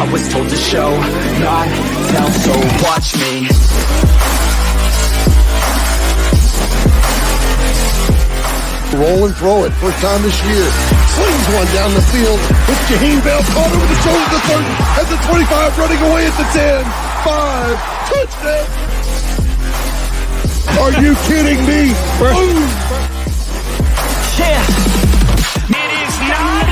I was told to show, not tell, so watch me. Roll and throw it. First time this year. Slings one down the field. It's Jaheim Bell caught over the shoulder to third. At the 25, running away at the 10. 5. Touchdown. Are you kidding me? Boom. Yeah. It is not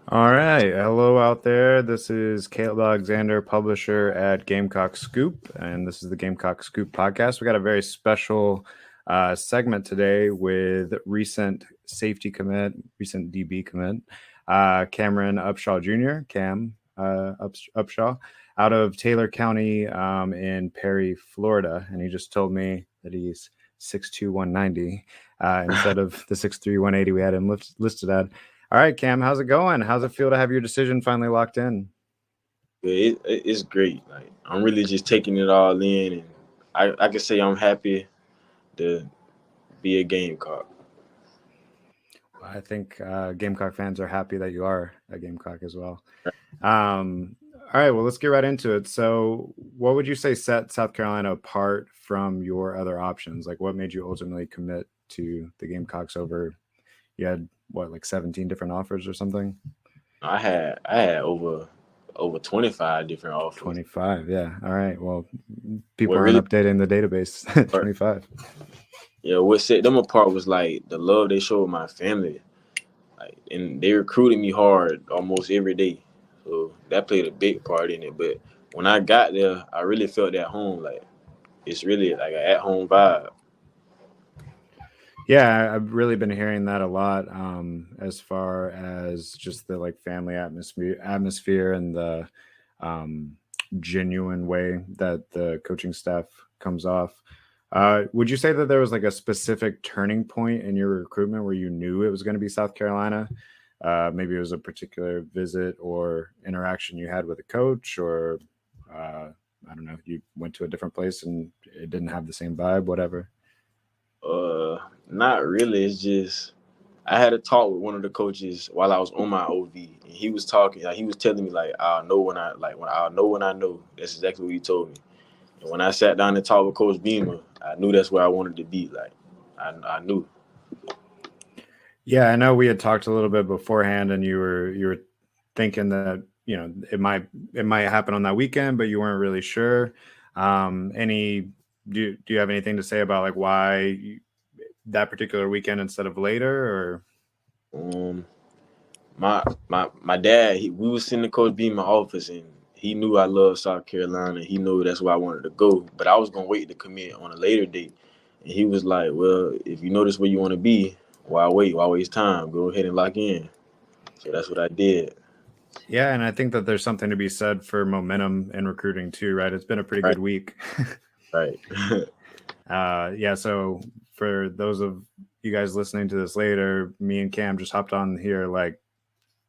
All right. Hello out there. This is Caleb Alexander, publisher at Gamecock Scoop, and this is the Gamecock Scoop podcast. We got a very special segment today with recent safety commit, recent DB commit, Cameron Upshaw Jr., Cam Upshaw, out of Taylor County in Perry, Florida. And he just told me that he's 6'2", 190 instead of the 6'3", 180 we had him listed at. All right, Cam, how's it going? How's it feel to have your decision finally locked in? It's great. Like, I'm really just taking it all in, and I can say I'm happy to be a Gamecock. Well, I think Gamecock fans are happy that you are a Gamecock as well. All right, well, let's get right into it. So what would you say set South Carolina apart from your other options? Like, what made you ultimately commit to the Gamecocks over – you had, what, like 17 different offers or something? I had over 25 different offers. 25, yeah. All right, well, people aren't updating the database. 25. Yeah, what set them apart was, like, the love they showed my family. Like, and they recruited me hard almost every day. So that played a big part in it. But when I got there, I really felt at home. Like, it's really like an at-home vibe. Yeah, I've really been hearing that a lot as far as just the like family atmosphere and the genuine way that the coaching staff comes off. Would you say that there was like a specific turning point in your recruitment where you knew it was going to be South Carolina? Maybe it was a particular visit or interaction you had with a coach, or I don't know, you went to a different place and it didn't have the same vibe, whatever. Not really. It's just I had a talk with one of the coaches while I was on my OV, and he was talking. Like, he was telling me, like, I'll know when I know. That's exactly what he told me. And when I sat down and talked with Coach Beamer, I knew that's where I wanted to be. Like, I knew. Yeah, I know we had talked a little bit beforehand, and you were thinking that, you know, it might happen on that weekend, but you weren't really sure. Do you have anything to say about like why that particular weekend instead of later? Or my dad, we was sitting in Coach Beamer's office, and he knew I loved South Carolina. He knew that's where I wanted to go, but I was gonna wait to commit on a later date. And he was like, "Well, if you know this where you want to be, why wait? Why waste time? Go ahead and lock in." So that's what I did. Yeah, and I think that there's something to be said for momentum in recruiting too, right? It's been a pretty good week. Right. Yeah, so for those of you guys listening to this later, me and Cam just hopped on here like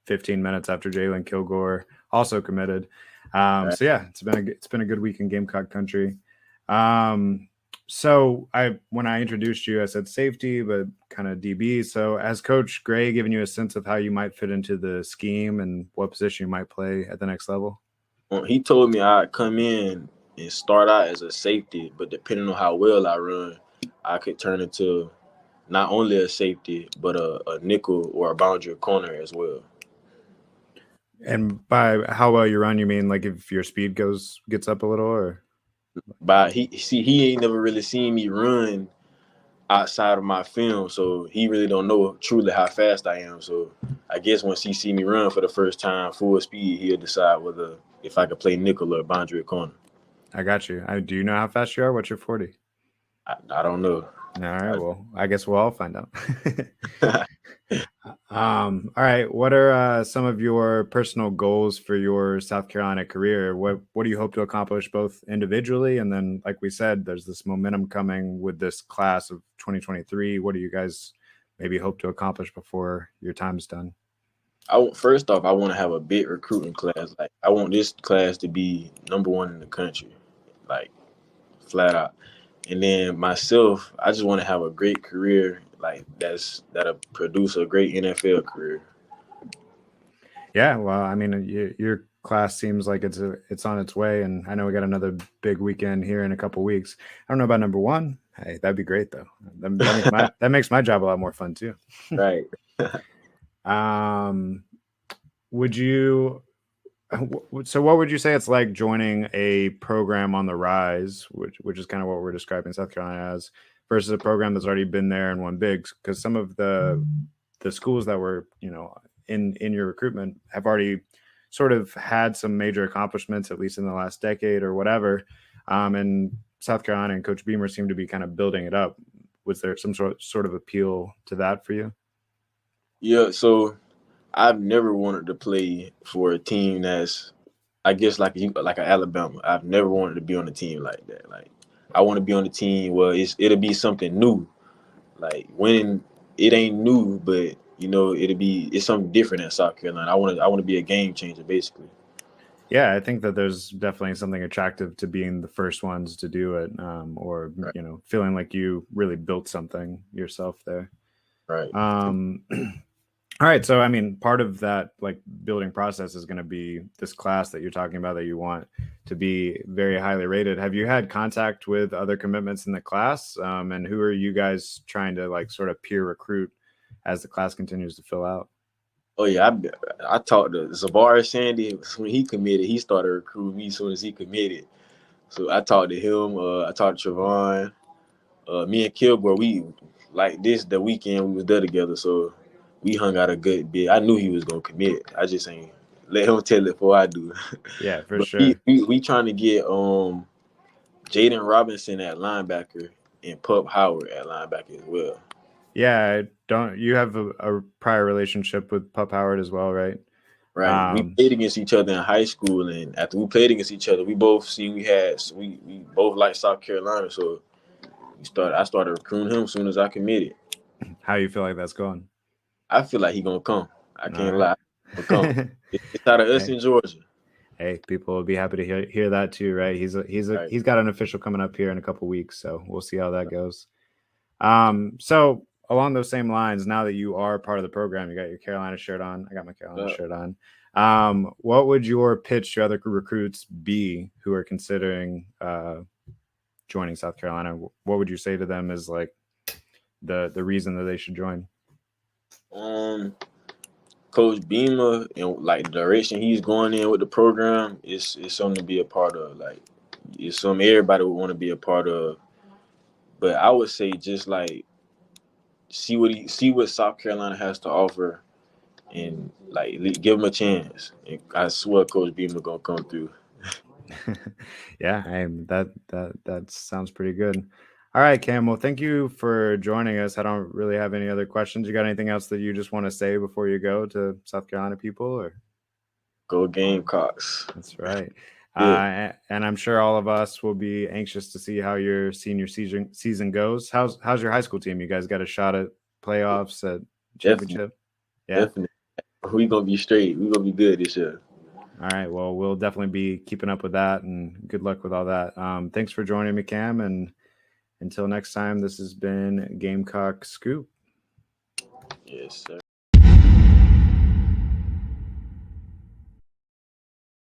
15 minutes after Jalen Kilgore also committed. So yeah, it's been a good week in Gamecock country. So when I introduced you, I said safety, but kind of DB. So has Coach Gray given you a sense of how you might fit into the scheme and what position you might play at the next level? He told me I'd come in and start out as a safety, but depending on how well I run, I could turn into not only a safety, but a nickel or a boundary corner as well. And by how well you run, you mean like if your speed gets up a little, or? He ain't never really seen me run outside of my film, so he really don't know truly how fast I am. So I guess once he see me run for the first time full speed, he'll decide whether if I could play nickel or boundary corner. I got you. Do you know how fast you are? What's your 40? I don't know. All right. Well, I guess we'll all find out. All right. What are some of your personal goals for your South Carolina career? What do you hope to accomplish both individually, and then, like we said, there's this momentum coming with this class of 2023. What do you guys maybe hope to accomplish before your time's done? First off, I want to have a big recruiting class. Like, I want this class to be number one in the country, like flat out. And then myself, I just want to have a great career, like that'll produce a great NFL career. Yeah, well, I mean, your class seems like it's on its way, and I know we got another big weekend here in a couple weeks. I don't know about number one. Hey, that'd be great though. That makes my job a lot more fun too. Right. Would you? So, what would you say it's like joining a program on the rise, which is kind of what we're describing South Carolina as, versus a program that's already been there and won big? Because some of the schools that were, in your recruitment have already sort of had some major accomplishments, at least in the last decade or whatever. And South Carolina and Coach Beamer seem to be kind of building it up. Was there some sort of appeal to that for you? Yeah. So I've never wanted to play for a team that's, I guess, like an Alabama. I've never wanted to be on a team like that. Like I want to be on a team where it'll be something new. Like when it ain't new, but it's something different in South Carolina. I want to be a game changer, basically. Yeah, I think that there's definitely something attractive to being the first ones to do it, or Right. Feeling like you really built something yourself there. Right. All right, so I mean, part of that like building process is going to be this class that you're talking about that you want to be very highly rated. Have you had contact with other commitments in the class, and who are you guys trying to like sort of peer recruit as the class continues to fill out? Oh yeah, I talked to Zabar Sandy when he committed. He started recruiting me as soon as he committed. So I talked to him. I talked to Trevon. Me and Kilgore, we like this the weekend we was there together. So we hung out a good bit. I knew he was gonna commit. I just ain't let him tell it before I do. Yeah, for But sure. we trying to get Jaden Robinson at linebacker and Pup Howard at linebacker as well. Yeah, don't you have a prior relationship with Pup Howard as well, right? Right. We played against each other in high school, and after we played against each other, we both we both like South Carolina, so I started recruiting him as soon as I committed. How you feel like that's going? I feel like he gonna come. I can't lie. He'll come. Right. It's out of us in Georgia. Hey, people will be happy to hear that too, right? He's got an official coming up here in a couple weeks, so we'll see how that goes. So along those same lines, now that you are part of the program, you got your Carolina shirt on. I got my Carolina shirt on. What would your pitch to other recruits be who are considering joining South Carolina? What would you say to them is like the reason that they should join? Coach Beamer and like the direction he's going in with the program is something to be a part of. Like it's something everybody would want to be a part of. But I would say just like see what South Carolina has to offer, and like give him a chance. And I swear, Coach Beamer gonna come through. Yeah, that sounds pretty good. All right, Cam. Well, thank you for joining us. I don't really have any other questions. You got anything else that you just want to say before you go to South Carolina people? Or Go Gamecocks. That's right. Yeah. And I'm sure all of us will be anxious to see how your senior season goes. How's your high school team? You guys got a shot at playoffs, at championship? Definitely. We gonna be straight. We gonna be good this year. All right. Well, we'll definitely be keeping up with that, and good luck with all that. Thanks for joining me, Cam. And until next time, this has been Gamecock Scoop. Yes, sir.